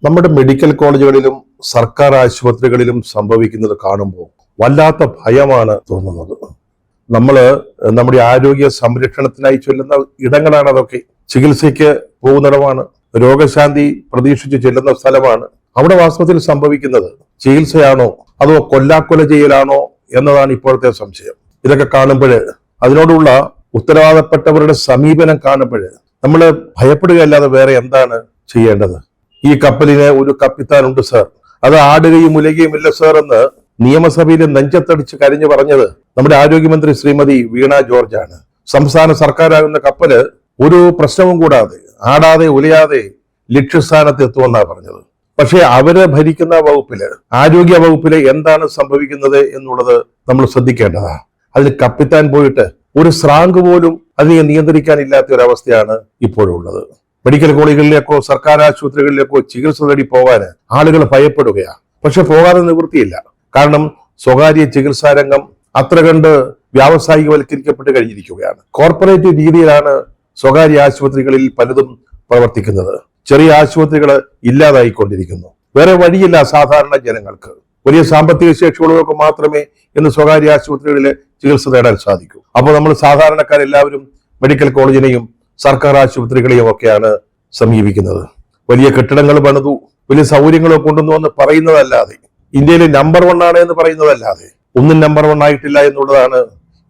നമ്മുടെ മെഡിക്കൽ കോളേജുകളിലും സർക്കാർ ആശുപത്രികളിലും സംഭവിക്കുന്നത് കാണുമ്പോൾ വല്ലാത്ത ഭയമാണ് തോന്നുന്നത്. നമ്മുടെ ആരോഗ്യ സംരക്ഷണത്തിനായി ചൊല്ലുന്ന ഇടങ്ങളാണ് അതൊക്കെ. ചികിത്സയ്ക്ക് പോകുന്നിടമാണ്, രോഗശാന്തി പ്രതീക്ഷിച്ച് ചെല്ലുന്ന സ്ഥലമാണ്. അവിടെ വാസ്തവത്തിൽ സംഭവിക്കുന്നത് ചികിത്സയാണോ അതോ കൊല്ലാക്കൊല ചെയ്യലാണോ എന്നതാണ് ഇപ്പോഴത്തെ സംശയം. ഇതൊക്കെ കാണുമ്പോൾ, അതിനോടുള്ള ഉത്തരവാദപ്പെട്ടവരുടെ സമീപനം കാണുമ്പോൾ നമ്മൾ ഭയപ്പെടുകയല്ലാതെ വേറെ എന്താണ് ചെയ്യേണ്ടത്? ഈ കപ്പലിന് ഒരു കപ്പിത്താൻ ഉണ്ട് സർ, അത് ആടുകയും ഉലയുകയും ഇല്ല സർ എന്ന് നിയമസഭയിൽ നെഞ്ചത്തടിച്ച് കരഞ്ഞു പറഞ്ഞത് നമ്മുടെ ആരോഗ്യമന്ത്രി ശ്രീമതി വീണ ജോർജ് ആണ്. സംസ്ഥാന സർക്കാരാകുന്ന കപ്പല് ഒരു പ്രശ്നവും കൂടാതെ, ആടാതെ ഉലയാതെ ലക്ഷ്യസ്ഥാനത്ത് എത്തുമെന്നാണ് പറഞ്ഞത്. പക്ഷെ അവര് ഭരിക്കുന്ന വകുപ്പില്, ആരോഗ്യ വകുപ്പില് എന്താണ് സംഭവിക്കുന്നത് എന്നുള്ളത് നമ്മൾ ശ്രദ്ധിക്കേണ്ടതാണ്. അതിൽ കപ്പിത്താൻ പോയിട്ട് ഒരു സ്രാങ്ക് പോലും അതിനെ നിയന്ത്രിക്കാനില്ലാത്ത ഒരു അവസ്ഥയാണ് ഇപ്പോഴുള്ളത്. മെഡിക്കൽ കോളേജുകളിലേക്കോ സർക്കാർ ആശുപത്രികളിലേക്കോ ചികിത്സ തേടി പോകാൻ ആളുകൾ ഭയപ്പെടുകയാണ്. പക്ഷെ പോകാതെ നിവൃത്തിയില്ല. കാരണം സ്വകാര്യ ചികിത്സാ രംഗം അത്ര കണ്ട് വ്യാവസായികവൽക്കരിക്കപ്പെട്ട് കഴിഞ്ഞിരിക്കുകയാണ്. കോർപ്പറേറ്റ് രീതിയിലാണ് സ്വകാര്യ ആശുപത്രികളിൽ പലതും പ്രവർത്തിക്കുന്നത്. ചെറിയ ആശുപത്രികൾ ഇല്ലാതായിക്കൊണ്ടിരിക്കുന്നു. വേറെ വഴിയില്ല സാധാരണ ജനങ്ങൾക്ക്. വലിയ സാമ്പത്തിക ശേഷിയുള്ളവർക്ക് മാത്രമേ ഇന്ന് സ്വകാര്യ ആശുപത്രികളിൽ ചികിത്സ തേടാൻ സാധിക്കൂ. അപ്പോൾ നമ്മൾ സാധാരണക്കാരെല്ലാവരും മെഡിക്കൽ കോളേജിനെയും സർക്കാർ ആശുപത്രികളെയും ഒക്കെയാണ് സമീപിക്കുന്നത്. വലിയ കെട്ടിടങ്ങൾ പണിതു, വലിയ സൗകര്യങ്ങൾ കൊണ്ടുവന്നു എന്ന് പറയുന്നതല്ലാതെ, ഇന്ത്യയിലെ നമ്പർ 1 ആണ് എന്ന് പറയുന്നതല്ലാതെ ഒന്നും നമ്പർ 1 ആയിട്ടില്ല എന്നുള്ളതാണ്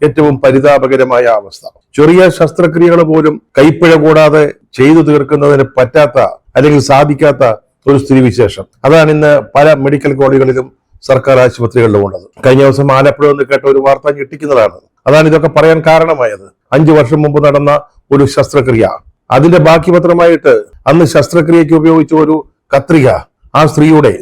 ഏറ്റവും പരിതാപകരമായ അവസ്ഥ. ചെറിയ ശസ്ത്രക്രിയകൾ പോലും കൈപ്പിഴ കൂടാതെ ചെയ്തു തീർക്കുന്നതിന് പറ്റാത്ത അല്ലെങ്കിൽ സാധിക്കാത്ത ഒരു സ്ഥിതിവിശേഷം അതാണ് ഇന്ന് പല മെഡിക്കൽ കോളേജുകളിലും സർക്കാർ ആശുപത്രികളിലും ഉള്ളത്. കഴിഞ്ഞ ദിവസം ആലപ്പുഴ നിന്ന് കേട്ട ഒരു വാർത്ത ഞെട്ടിക്കുന്നതാണ്. അതാണ് ഇതൊക്കെ പറയാൻ കാരണമായത്. 5 വർഷം മുമ്പ് നടന്ന ഒരു ശസ്ത്രക്രിയ, അതിന്റെ ബാക്കി പത്രമായിട്ട് അന്ന് ശസ്ത്രക്രിയയ്ക്ക് ഉപയോഗിച്ച ഒരു കത്രിക ആ സ്ത്രീയുടെ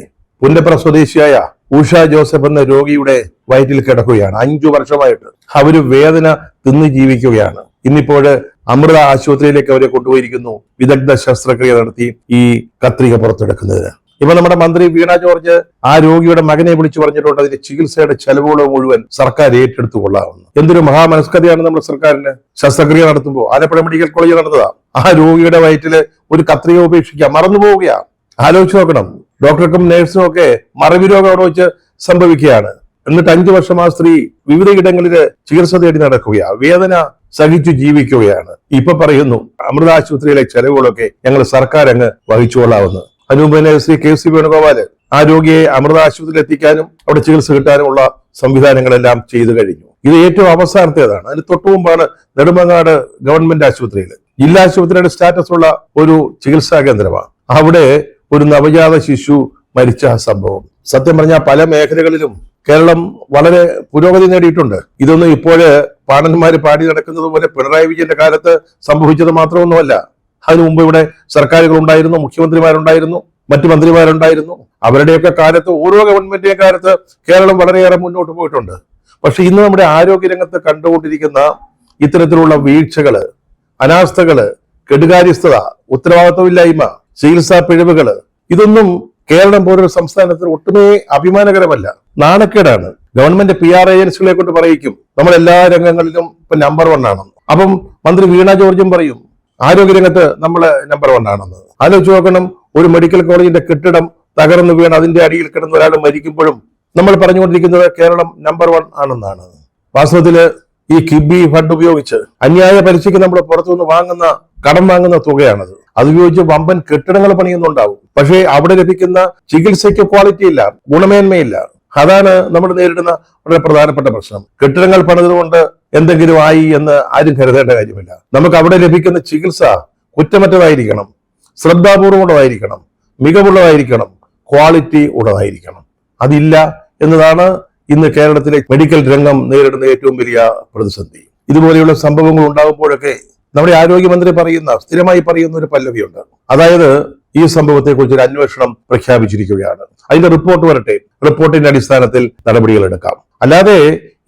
പുന്നപ്ര സ്വദേശിയായ ഉഷ ജോസഫ് എന്ന രോഗിയുടെ വയറ്റിൽ കിടക്കുകയാണ്. 5 വർഷമായിട്ട് അവര് വേദന തിന്ന് ജീവിക്കുകയാണ്. ഇന്നിപ്പോഴ് അമൃത ആശുപത്രിയിലേക്ക് അവരെ കൊണ്ടുപോയിരിക്കുന്നു, വിദഗ്ധ ശസ്ത്രക്രിയ നടത്തി ഈ കത്രിക പുറത്തെടുക്കുന്നതിന്. ഇപ്പൊ നമ്മുടെ മന്ത്രി വീണ ജോർജ് ആ രോഗിയുടെ മകനെ വിളിച്ചു പറഞ്ഞിട്ടുണ്ട് അതിന്റെ ചികിത്സയുടെ ചെലവുകൾ മുഴുവൻ സർക്കാർ ഏറ്റെടുത്തു കൊള്ളാമെന്ന്. എന്തൊരു മഹാമനസ്കതയാണ് നമ്മുടെ സർക്കാരിന്. ശസ്ത്രക്രിയ നടത്തുമ്പോൾ ആലപ്പുഴ മെഡിക്കൽ കോളേജ് നടന്നതാ, ആ രോഗിയുടെ വയറ്റില് ഒരു കത്രിക ഉപേക്ഷിക്കുക, മറന്നു പോവുകയാണ്. ആലോചിച്ച് നോക്കണം. ഡോക്ടർക്കും നേഴ്സിനും ഒക്കെ മറവി രോഗം അവിടെ വെച്ച് സംഭവിക്കുകയാണ്. എന്നിട്ട് 5 വർഷം ആ സ്ത്രീ വിവിധ ഇടങ്ങളില് ചികിത്സ തേടി നടക്കുകയാണ്, വേദന സഹിച്ചു ജീവിക്കുകയാണ്. ഇപ്പൊ പറയുന്നു അമൃത ആശുപത്രിയിലെ ചെലവുകളൊക്കെ ഞങ്ങൾ സർക്കാർ അങ്ങ് വഹിച്ചുകൊള്ളാമെന്ന്. അതിനുമുമ്പ് തന്നെ ശ്രീ KC വേണുഗോപാല് ആ രോഗിയെ അമൃത ആശുപത്രിയിൽ എത്തിക്കാനും അവിടെ ചികിത്സ കിട്ടാനുമുള്ള സംവിധാനങ്ങളെല്ലാം ചെയ്തു കഴിഞ്ഞു. ഇത് ഏറ്റവും അവസാനത്തേതാണ്. അതിന് തൊട്ടുമുമ്പാണ് നെടുമങ്ങാട് ഗവൺമെന്റ് ആശുപത്രിയിൽ, ജില്ലാ ആശുപത്രിയുടെ സ്റ്റാറ്റസ് ഉള്ള ഒരു ചികിത്സാ കേന്ദ്രമാണ്. അവിടെ ഒരു നവജാത ശിശു മരിച്ച സംഭവം. സത്യം പറഞ്ഞാൽ പല മേഖലകളിലും കേരളം വളരെ പുരോഗതി നേടിയിട്ടുണ്ട്. ഇതൊന്നും ഇപ്പോഴ് പാണന്മാര് പാടി നടക്കുന്നത് പോലെ പിണറായി വിജയന്റെ കാലത്ത് സംഭവിച്ചത് മാത്രമൊന്നുമല്ല. അതിനു മുമ്പ് ഇവിടെ സർക്കാരുകൾ ഉണ്ടായിരുന്നു, മുഖ്യമന്ത്രിമാരുണ്ടായിരുന്നു, മറ്റു മന്ത്രിമാരുണ്ടായിരുന്നു. അവരുടെയൊക്കെ കാലത്ത്, ഓരോ ഗവൺമെന്റിന്റെ കാലത്ത് കേരളം വളരെയേറെ മുന്നോട്ട് പോയിട്ടുണ്ട്. പക്ഷെ ഇന്ന് നമ്മുടെ ആരോഗ്യരംഗത്ത് കണ്ടുകൊണ്ടിരിക്കുന്ന ഇത്തരത്തിലുള്ള വീഴ്ചകള്, അനാസ്ഥകള്, കെടുകാര്യസ്ഥത, ഉത്തരവാദിത്വമില്ലായ്മ, ചികിത്സാ പിഴവുകള്, ഇതൊന്നും കേരളം പോലൊരു സംസ്ഥാനത്തിന് ഒട്ടുമേ അഭിമാനകരമല്ല, നാണക്കേടാണ്. ഗവൺമെന്റ് PR ഏജൻസികളെ കൊണ്ട് പറയിക്കും നമ്മൾ എല്ലാ രംഗങ്ങളിലും ഇപ്പൊ നമ്പർ 1 ആണെന്ന്. അപ്പം മന്ത്രി വീണ ജോർജും പറയും ആരോഗ്യരംഗത്ത് നമ്മള് നമ്പർ 1 ആണെന്ന്. ആലോചിച്ച് നോക്കണം, ഒരു മെഡിക്കൽ കോളേജിന്റെ കെട്ടിടം തകർന്നു വീണ് അതിന്റെ അടിയിൽ കിടന്ന ഒരാൾ മരിക്കുമ്പോഴും നമ്മൾ പറഞ്ഞുകൊണ്ടിരിക്കുന്നത് കേരളം നമ്പർ 1 ആണെന്നാണ്. വാസ്തവത്തില് ഈ കിബി ഫണ്ട് ഉപയോഗിച്ച് അന്യായ പലിശയ്ക്ക് നമ്മൾ പുറത്തുനിന്ന് കടം വാങ്ങുന്ന തുകയാണത്. അതുപയോഗിച്ച് വമ്പൻ കെട്ടിടങ്ങൾ പണിയുന്നുണ്ടാവും. പക്ഷേ അവിടെ ലഭിക്കുന്ന ചികിത്സയ്ക്ക് ക്വാളിറ്റി ഇല്ല, ഗുണമേന്മയില്ല. അതാണ് നമ്മൾ നേരിടുന്ന വളരെ പ്രധാനപ്പെട്ട പ്രശ്നം. കെട്ടിടങ്ങൾ പണിതുകൊണ്ട് എന്തെങ്കിലും ആയി എന്ന് ആരും കരുതേണ്ട കാര്യമില്ല. നമുക്ക് അവിടെ ലഭിക്കുന്ന ചികിത്സ കുറ്റമറ്റതായിരിക്കണം, ശ്രദ്ധാപൂർവമുള്ളതായിരിക്കണം, മികവുള്ളതായിരിക്കണം, ക്വാളിറ്റി ഉള്ളതായിരിക്കണം. അതില്ല എന്നതാണ് ഇന്ന് കേരളത്തിലെ മെഡിക്കൽ രംഗം നേരിടുന്ന ഏറ്റവും വലിയ പ്രതിസന്ധി. ഇതുപോലെയുള്ള സംഭവങ്ങൾ ഉണ്ടാകുമ്പോഴൊക്കെ നമ്മുടെ ആരോഗ്യമന്ത്രി സ്ഥിരമായി പറയുന്ന ഒരു പല്ലവിയുണ്ട്. അതായത് ഈ സംഭവത്തെ കുറിച്ച് ഒരു അന്വേഷണം പ്രഖ്യാപിച്ചിരിക്കുകയാണ്, അതിന്റെ റിപ്പോർട്ട് വരട്ടെ, റിപ്പോർട്ടിന്റെ അടിസ്ഥാനത്തിൽ നടപടികൾ എടുക്കാം. അല്ലാതെ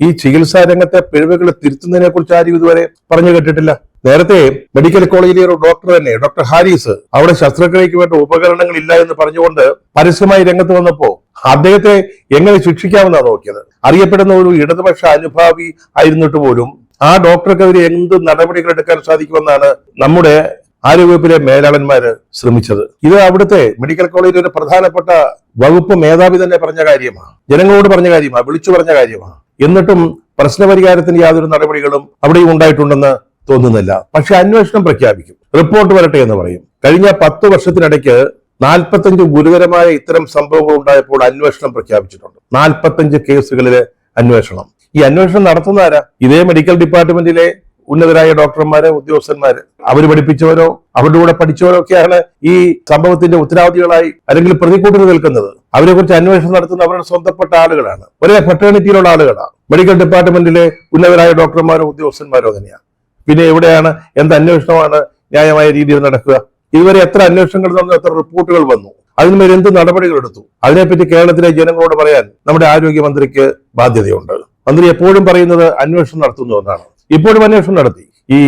ഈ ചികിത്സാ രംഗത്തെ പിഴവുകൾ തിരുത്തുന്നതിനെ കുറിച്ച് ആരും ഇതുവരെ പറഞ്ഞു കേട്ടിട്ടില്ല. നേരത്തെ മെഡിക്കൽ കോളേജിലെ ഒരു ഡോക്ടർ തന്നെ, ഡോക്ടർ ഹാരിസ്, അവിടെ ശസ്ത്രക്രിയയ്ക്ക് വേണ്ട ഉപകരണങ്ങൾ ഇല്ല എന്ന് പറഞ്ഞുകൊണ്ട് പരസ്യമായി രംഗത്ത് വന്നപ്പോ അദ്ദേഹത്തെ എങ്ങനെ ശിക്ഷിക്കാമെന്നാണ് നോക്കിയത്. അറിയപ്പെടുന്ന ഒരു ഇടതുപക്ഷ അനുഭാവി ആയിരുന്നിട്ട് പോലും ആ ഡോക്ടർക്കെതിരെ എന്ത് നടപടികൾ എടുക്കാൻ സാധിക്കുമെന്നാണ് നമ്മുടെ ആരോഗ്യവകുപ്പിലെ മേലാളന്മാര് ശ്രമിച്ചത്. ഇത് അവിടുത്തെ മെഡിക്കൽ കോളേജിൽ ഒരു പ്രധാനപ്പെട്ട വകുപ്പ് മേധാവി തന്നെ പറഞ്ഞ കാര്യമാണ്, ജനങ്ങളോട് പറഞ്ഞ കാര്യമാണ്, വിളിച്ചു പറഞ്ഞ കാര്യമാണ്. എന്നിട്ടും പ്രശ്നപരിഹാരത്തിന് യാതൊരു നടപടികളും അവിടെയും ഉണ്ടായിട്ടുണ്ടെന്ന് തോന്നുന്നില്ല. പക്ഷെ അന്വേഷണം പ്രഖ്യാപിക്കും, റിപ്പോർട്ട് വരട്ടെ എന്ന് പറയും. കഴിഞ്ഞ 10 വർഷത്തിനിടയ്ക്ക് 45 ഗുരുതരമായ ഇത്തരം സംഭവങ്ങൾ ഉണ്ടായപ്പോൾ അന്വേഷണം പ്രഖ്യാപിച്ചിട്ടുണ്ട്. 45 കേസുകളിലെ അന്വേഷണം. ഈ അന്വേഷണം നടത്തുന്ന ആരാ? ഇതേ മെഡിക്കൽ ഡിപ്പാർട്ട്മെന്റിലെ ഉന്നതരായ ഡോക്ടർമാര്, ഉദ്യോഗസ്ഥന്മാര്, അവർ പഠിപ്പിച്ചവരോ അവരുടെ കൂടെ പഠിച്ചവരോ ഒക്കെയാണ് ഈ സംഭവത്തിന്റെ ഉത്തരവാദികളായി അല്ലെങ്കിൽ പ്രതിക്കൂട്ടിൽ നിൽക്കുന്നത്. അവരെ കുറിച്ച് അന്വേഷണം നടത്തുന്ന അവരുടെ സ്വന്തപ്പെട്ട ആളുകളാണ്, ഒരേ ഫെറ്റേണിറ്റിയിലുള്ള ആളുകളാണ്. മെഡിക്കൽ ഡിപ്പാർട്ട്മെന്റിലെ ഉന്നതരായ ഡോക്ടർമാരോ ഉദ്യോഗസ്ഥന്മാരോ തന്നെയാണ്. പിന്നെ എവിടെയാണ് എന്ത് അന്വേഷണമാണ് ന്യായമായ രീതിയിൽ നടക്കുക? ഇതുവരെ എത്ര അന്വേഷണങ്ങൾ നടന്നു, എത്ര റിപ്പോർട്ടുകൾ വന്നു, അതിന്മേൽ എന്ത് നടപടികൾ എടുത്തു? അതിനെപ്പറ്റി കേരളത്തിലെ ജനങ്ങളോട് പറയാൻ നമ്മുടെ ആരോഗ്യമന്ത്രിക്ക് ബാധ്യതയുണ്ട്. മന്ത്രി എപ്പോഴും പറയുന്നത് അന്വേഷണം നടത്തുന്നു എന്നാണ്. ഇപ്പോഴും അന്വേഷണം നടത്തി. ഈ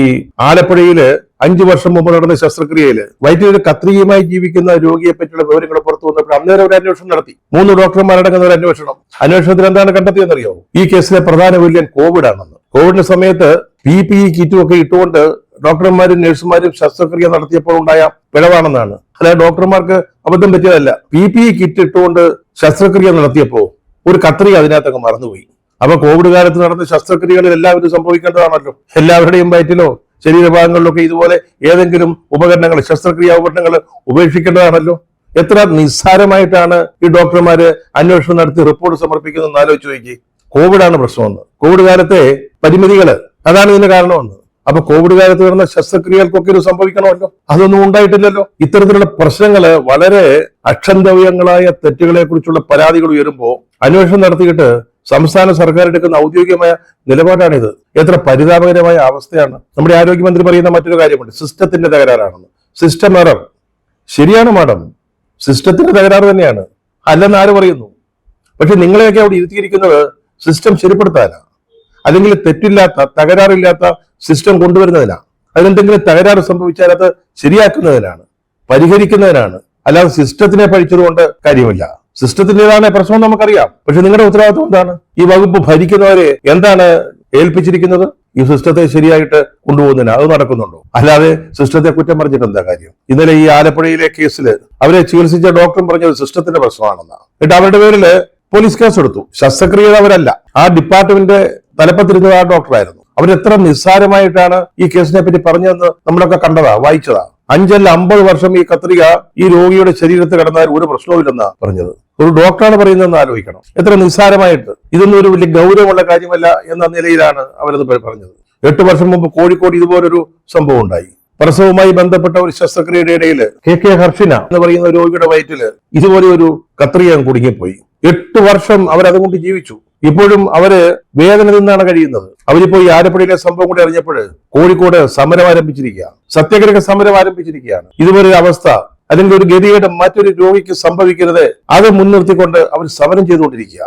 ആലപ്പുഴയില് 5 വർഷം മുമ്പ് നടന്ന ശസ്ത്രക്രിയയില് വയറ്റിലൊരു കത്രികയുമായി ജീവിക്കുന്ന രോഗിയെ പറ്റിയുള്ള വിവരങ്ങൾ പുറത്തു വന്നപ്പോൾ അന്നേരം ഒരു അന്വേഷണം നടത്തി. 3 ഡോക്ടർമാരടങ്ങുന്ന ഒരു അന്വേഷണം. അന്വേഷണത്തിൽ എന്താണ് കണ്ടെത്തിയെന്നറിയോ? ഈ കേസിലെ പ്രധാന വില്ലൻ കോവിഡ് ആണെന്ന്. കോവിഡിന്റെ സമയത്ത് PPE കിറ്റും ഒക്കെ ഇട്ടുകൊണ്ട് ഡോക്ടർമാരും നഴ്സുമാരും ശസ്ത്രക്രിയ നടത്തിയപ്പോൾ ഉണ്ടായ പിഴവാണെന്നാണ്. അല്ലാതെ ഡോക്ടർമാർക്ക് അബദ്ധം പറ്റിയതല്ല. PPE കിറ്റ് ഇട്ടുകൊണ്ട് ശസ്ത്രക്രിയ നടത്തിയപ്പോ ഒരു കത്രിക അതിനകത്തൊക്കെ മറന്നുപോയി. അപ്പൊ കോവിഡ് കാലത്ത് നടന്ന ശസ്ത്രക്രിയകളിൽ എല്ലാവരും സംഭവിക്കേണ്ടതാണല്ലോ. എല്ലാവരുടെയും വയറ്റിലോ ശരീരഭാഗങ്ങളിലൊക്കെ ഇതുപോലെ ഏതെങ്കിലും ഉപകരണങ്ങൾ, ശസ്ത്രക്രിയാ ഉപകരണങ്ങൾ ഉപേക്ഷിക്കേണ്ടതാണല്ലോ. എത്ര നിസ്സാരമായിട്ടാണ് ഈ ഡോക്ടർമാര് അന്വേഷണം നടത്തി റിപ്പോർട്ട് സമർപ്പിക്കുന്നതെന്ന് ആലോചിച്ച് നോക്കി. കോവിഡാണ് പ്രശ്നമെന്ന്, കോവിഡ് കാലത്തെ പരിമിതികള്, അതാണ് ഇതിന് കാരണമെന്ന്. അപ്പൊ കോവിഡ് കാലത്ത് വരുന്ന ശസ്ത്രക്രിയകൾക്കൊക്കെ ഇത് സംഭവിക്കണമല്ലോ. അതൊന്നും ഉണ്ടായിട്ടില്ലല്ലോ. ഇത്തരത്തിലുള്ള പ്രശ്നങ്ങള്, വളരെ അക്ഷന്തവ്യങ്ങളായ തെറ്റുകളെ കുറിച്ചുള്ള പരാതികൾ ഉയരുമ്പോൾ അന്വേഷണം നടത്തിയിട്ട് സംസ്ഥാന സർക്കാർ എടുക്കുന്ന ഔദ്യോഗികമായ നിലപാടാണിത്. എത്ര പരിതാപകരമായ അവസ്ഥയാണ്. നമ്മുടെ ആരോഗ്യമന്ത്രി പറയുന്ന മറ്റൊരു കാര്യമുണ്ട്, സിസ്റ്റത്തിന്റെ തകരാറാണെന്ന്. System error. ശരിയാണ് മാഡം, സിസ്റ്റത്തിന്റെ തകരാറ് തന്നെയാണ്, അല്ലെന്ന് ആര് പറയുന്നു? പക്ഷെ നിങ്ങളെയൊക്കെ അവിടെ ഇരുത്തിയിരിക്കുന്നത് സിസ്റ്റം ശരിപ്പെടുത്താനാണ്, അല്ലെങ്കിൽ തെറ്റില്ലാത്ത, തകരാറില്ലാത്ത സിസ്റ്റം കൊണ്ടുവരുന്നതിനാണ്. അതിനെന്തെങ്കിലും തകരാറ് സംഭവിച്ചാൽ അത് ശരിയാക്കുന്നതിനാണ്, പരിഹരിക്കുന്നതിനാണ്. അല്ലാതെ സിസ്റ്റത്തിനെ പഴിച്ചതുകൊണ്ട് കാര്യമില്ല. സിസ്റ്റത്തിൻ്റെതാണ് പ്രശ്നം നമുക്കറിയാം. പക്ഷെ നിങ്ങളുടെ ഉത്തരവാദിത്വം എന്താണ്? ഈ വകുപ്പ് ഭരിക്കുന്നവരെ എന്താണ് ഏൽപ്പിച്ചിരിക്കുന്നത്? ഈ സിസ്റ്റത്തെ ശരിയായിട്ട് കൊണ്ടുപോകുന്നതിന്. അത് നടക്കുന്നുണ്ടോ? അല്ലാതെ സിസ്റ്റത്തെ കുറ്റം പറഞ്ഞിട്ട് എന്താ കാര്യം? ഇന്നലെ ഈ ആലപ്പുഴയിലെ കേസില് അവരെ ചികിത്സിച്ച ഡോക്ടറും പറഞ്ഞത് സിസ്റ്റത്തിന്റെ പ്രശ്നമാണെന്നാണ്. എന്നിട്ട് അവരുടെ പേരില് പോലീസ് കേസ് എടുത്തു. ശസ്ത്രക്രിയ അവരല്ല, ആ ഡിപ്പാർട്ട്മെന്റ് തലപ്പത്തിരുന്നത് ആ ഡോക്ടറായിരുന്നു. അവരെത്ര നിസ്സാരമായിട്ടാണ് ഈ കേസിനെ പറ്റി പറഞ്ഞതെന്ന് നമ്മളൊക്കെ കണ്ടതാ, വായിച്ചതാ. 5 അല്ല 50 വർഷം ഈ കത്രിക ഈ രോഗിയുടെ ശരീരത്തിൽ കിടന്നാൽ ഒരു പ്രശ്നവുമില്ലെന്നാ പറഞ്ഞത്. ഒരു ഡോക്ടറാണ് പറയുന്നതെന്ന് ആലോചിക്കണം. എത്ര നിസ്സാരമായിട്ട്, ഇതൊന്നും ഒരു വലിയ ഗൗരവമുള്ള കാര്യമല്ല എന്ന നിലയിലാണ് അവരത് പറഞ്ഞത്. 8 വർഷം മുമ്പ് കോഴിക്കോട് ഇതുപോലൊരു സംഭവം ഉണ്ടായി. പ്രസവവുമായി ബന്ധപ്പെട്ട ഒരു ശസ്ത്രക്രിയയുടെ ഇടയിൽ KK ഹർഷിന എന്ന് പറയുന്ന രോഗിയുടെ വയറ്റില് ഇതുപോലെ ഒരു കത്രിക കുടുങ്ങിപ്പോയി. 8 വർഷം അവരതുകൊണ്ട് ജീവിച്ചു. ഇപ്പോഴും അവര് വേദന നിന്നാണ് കഴിയുന്നത്. അവരിപ്പോ ഈ ആലപ്പുഴയിലെ സംഭവം കൂടി അറിഞ്ഞപ്പോൾ കോഴിക്കോട് സമരം ആരംഭിച്ചിരിക്കുക, സത്യാഗ്രഹ സമരം ആരംഭിച്ചിരിക്കുകയാണ്. ഇതുപോലൊരു അവസ്ഥ അല്ലെങ്കിൽ ഒരു ഗതികേട് മറ്റൊരു രോഗിക്ക് സംഭവിക്കരുത്, അത് മുൻനിർത്തിക്കൊണ്ട് അവർ സമരം ചെയ്തുകൊണ്ടിരിക്കുക.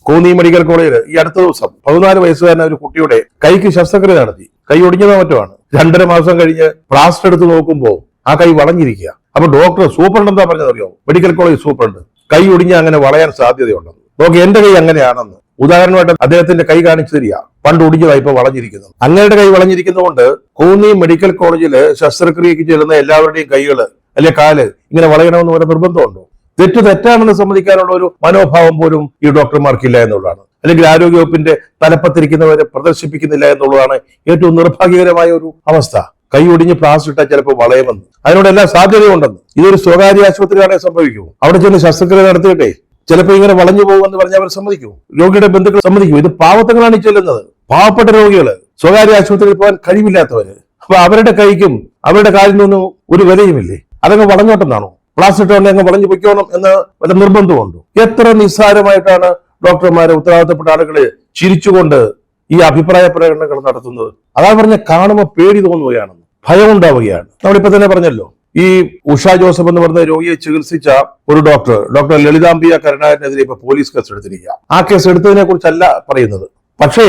കോന്നി മെഡിക്കൽ കോളേജിൽ ഈ അടുത്ത ദിവസം 14 വയസ്സുകാരൻ ഒരു കുട്ടിയുടെ കൈക്ക് ശസ്ത്രക്രിയ നടത്തി. കൈ ഒടിഞ്ഞതോ മറ്റുമാണ്. 2.5 മാസം കഴിഞ്ഞ് പ്ലാസ്റ്റർ എടുത്ത് നോക്കുമ്പോൾ ആ കൈ വളഞ്ഞിരിക്കുക. അപ്പൊ ഡോക്ടർ, സൂപ്രണ്ട് എന്താ പറഞ്ഞതറിയോ? മെഡിക്കൽ കോളേജ് സൂപ്രണ്ട്, കൈ ഒടിഞ്ഞ അങ്ങനെ വളയാൻ സാധ്യതയുണ്ടെന്ന്. നോക്കി, എന്റെ കൈ അങ്ങനെയാണെന്ന് ഉദാഹരണമായിട്ട് അദ്ദേഹത്തിന്റെ കൈ കാണിച്ചു തരിക. പണ്ട് ഒടിഞ്ഞതായി ഇപ്പൊ വളഞ്ഞിരിക്കുന്നത്. അങ്ങയുടെ കൈ വളഞ്ഞിരിക്കുന്നതുകൊണ്ട് കോന്നി മെഡിക്കൽ കോളേജില് ശസ്ത്രക്രിയക്ക് ചെല്ലുന്ന എല്ലാവരുടെയും കൈകള് അല്ലെ കാല് ഇങ്ങനെ വളയണമെന്ന് ഒരു നിർബന്ധമുണ്ടോ? തെറ്റാണെന്ന് സമ്മതിക്കാനുള്ള ഒരു മനോഭാവം പോലും ഈ ഡോക്ടർമാർക്കില്ല എന്നുള്ളതാണ്. അല്ലെങ്കിൽ ആരോഗ്യവകുപ്പിന്റെ തലപ്പത്തിരിക്കുന്നവരെ പ്രദർശിപ്പിക്കുന്നില്ല എന്നുള്ളതാണ് ഏറ്റവും നിർഭാഗ്യകരമായ ഒരു അവസ്ഥ. കൈ ഒടിഞ്ഞ് പ്ലാസ്റ്റർ ഇട്ടാൽ ചിലപ്പോൾ വളയുമെന്ന്, അതിനോടെല്ലാം സാധ്യതയുണ്ടെന്ന്. ഇതൊരു സ്വകാര്യ ആശുപത്രിയാണെങ്കിൽ സംഭവിക്കുമോ? അവിടെ ചെന്ന് ശസ്ത്രക്രിയ നടത്തിയിട്ടേ ചിലപ്പോൾ ഇങ്ങനെ വളഞ്ഞു പോകുമെന്ന് പറഞ്ഞാൽ അവർ സമ്മതിക്കും, രോഗിയുടെ ബന്ധുക്കൾ സമ്മതിക്കും. ഇത് പാവത്തങ്ങളാണ് ഈ ചെല്ലുന്നത്, പാവപ്പെട്ട രോഗികള്, സ്വകാര്യ ആശുപത്രിയിൽ പോകാൻ കഴിവില്ലാത്തവര്. അപ്പൊ അവരുടെ കൈക്കും അവരുടെ കാലിനൊന്നും ഒരു വിലയുമില്ലേ? അതങ്ങ് വളഞ്ഞോട്ടെന്നാണോ? പ്ലാസ്റ്റർ ഇട്ടുകൊണ്ട് അങ്ങ് വളഞ്ഞു പൊയ്ക്കോണം എന്ന് വല്ല നിർബന്ധമുണ്ടോ? എത്ര നിസ്സാരമായിട്ടാണ് ഡോക്ടർമാരെ, ഉത്തരവാദിത്തപ്പെട്ട ആളുകളെ ചിരിച്ചുകൊണ്ട് ഈ അഭിപ്രായ പ്രകടനങ്ങൾ നടത്തുന്നത്. അതാ പറഞ്ഞ, കാണുമ്പോൾ പേടി തോന്നുകയാണെന്ന്, ഭയം ഉണ്ടാവുകയാണ്. നമ്മളിപ്പോ തന്നെ പറഞ്ഞല്ലോ, ഈ ഉഷ ജോസഫ് എന്ന് പറഞ്ഞ രോഗിയെ ചികിത്സിച്ച ഒരു ഡോക്ടർ ലളിതാംബിക കരുണാകരനെതിരെ ഇപ്പൊ പോലീസ് കേസ് എടുത്തിരിക്കുക. ആ കേസ് എടുത്തതിനെ കുറിച്ചല്ല പറയുന്നത്. പക്ഷേ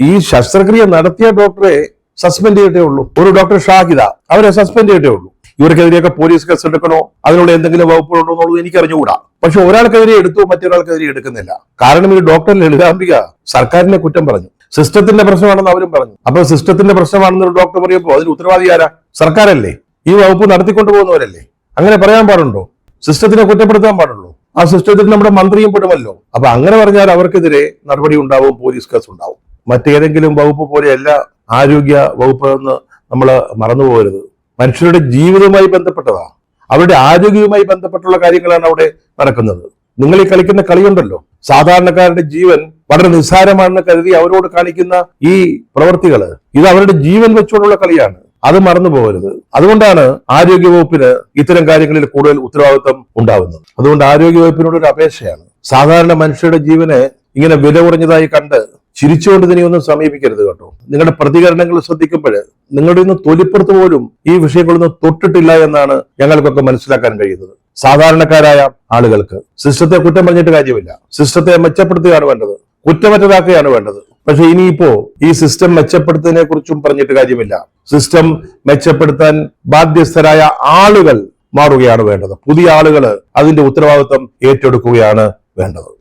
ഈ ശസ്ത്രക്രിയ നടത്തിയ ഡോക്ടറെ സസ്പെൻഡ് ചെയ്തിട്ടേ ഉള്ളൂ. ഒരു ഡോക്ടർ ഷാഹിദ, അവരെ സസ്പെൻഡ് ചെയ്തിട്ടേ ഉള്ളൂ. ഇവർക്കെതിരെയൊക്കെ പോലീസ് കേസ് എടുക്കണോ, അതിനുള്ള എന്തെങ്കിലും വകുപ്പുകളുണ്ടോ എന്നുള്ളത് എനിക്ക് അറിഞ്ഞുകൂടാ. പക്ഷെ ഒരാൾക്കെതിരെ എടുത്തു, മറ്റൊരാൾക്കെതിരെ എടുക്കുന്നില്ല. കാരണം ഈ ഡോക്ടർ ലളിതാംബിക സർക്കാരിനെ കുറ്റം പറഞ്ഞു, സിസ്റ്റത്തിന്റെ പ്രശ്നമാണെന്ന് അവരും പറഞ്ഞു. അപ്പൊ സിസ്റ്റത്തിന്റെ പ്രശ്നമാണെന്ന് ഒരു ഡോക്ടർ പറയുമ്പോൾ അതിന് ഉത്തരവാദി ആരാ? സർക്കാരല്ലേ. ഈ വകുപ്പ് നടത്തിക്കൊണ്ടു പോകുന്നവരല്ലേ. അങ്ങനെ പറയാൻ പാടുണ്ടോ? സിസ്റ്റത്തിനെ കുറ്റപ്പെടുത്താൻ പാടുള്ളൂ. ആ സിസ്റ്റത്തിൽ നമ്മുടെ മന്ത്രിയും പെടുമല്ലോ. അപ്പൊ അങ്ങനെ പറഞ്ഞാൽ അവർക്കെതിരെ നടപടി ഉണ്ടാവും, പോലീസ് കേസ് ഉണ്ടാവും. മറ്റേതെങ്കിലും വകുപ്പ് പോലെയല്ല ആരോഗ്യ വകുപ്പ് എന്ന് നമ്മൾ മറന്നുപോകരുത്. മനുഷ്യരുടെ ജീവിതവുമായി ബന്ധപ്പെട്ടതാ, അവരുടെ ആരോഗ്യവുമായി ബന്ധപ്പെട്ടുള്ള കാര്യങ്ങളാണ് അവിടെ നടക്കുന്നത്. നിങ്ങൾ ഈ കളിക്കുന്ന കളിയുണ്ടല്ലോ, സാധാരണക്കാരുടെ ജീവൻ വളരെ നിസ്സാരമാണെന്ന് കരുതി അവരോട് കാണിക്കുന്ന ഈ പ്രവൃത്തികള്, ഇത് അവരുടെ ജീവൻ വെച്ചുകൊണ്ടുള്ള കളിയാണ്. അത് മറന്നു പോകരുത്. അതുകൊണ്ടാണ് ആരോഗ്യവകുപ്പിന് ഇത്തരം കാര്യങ്ങളിൽ കൂടുതൽ ഉത്തരവാദിത്വം ഉണ്ടാവുന്നത്. അതുകൊണ്ട് ആരോഗ്യവകുപ്പിനോട് ഒരു അപേക്ഷയാണ്, സാധാരണ മനുഷ്യരുടെ ജീവനെ ഇങ്ങനെ വില കുറഞ്ഞതായി കണ്ട് ചിരിച്ചുകൊണ്ട് ഇതിനെയൊന്നും സമീപിക്കരുത് കേട്ടോ. നിങ്ങളുടെ പ്രതികരണങ്ങൾ ശ്രദ്ധിക്കുമ്പോൾ നിങ്ങളുടെ ഇന്ന് തൊലിപ്പുറത്ത് പോലും ഈ വിഷയങ്ങളൊന്നും തൊട്ടിട്ടില്ല എന്നാണ് ഞങ്ങൾക്കൊക്കെ മനസ്സിലാക്കാൻ കഴിയുന്നത്. സാധാരണക്കാരായ ആളുകൾക്ക് സിസ്റ്റത്തെ കുറ്റം പറഞ്ഞിട്ട് കാര്യമില്ല. സിസ്റ്റത്തെ മെച്ചപ്പെടുത്തുകയാണ് വേണ്ടത്, കുറ്റമറ്റതാക്കുകയാണ് വേണ്ടത്. പക്ഷെ ഇനിയിപ്പോ ഈ സിസ്റ്റം മെച്ചപ്പെടുത്തുന്നതിനെ കുറിച്ചും പറഞ്ഞിട്ട് കാര്യമില്ല. സിസ്റ്റം മെച്ചപ്പെടുത്താൻ ബാധ്യസ്ഥരായ ആളുകൾ മാറുകയാണ് വേണ്ടത്. പുതിയ ആളുകൾ അതിന്റെ ഉത്തരവാദിത്വം ഏറ്റെടുക്കുകയാണ് വേണ്ടത്.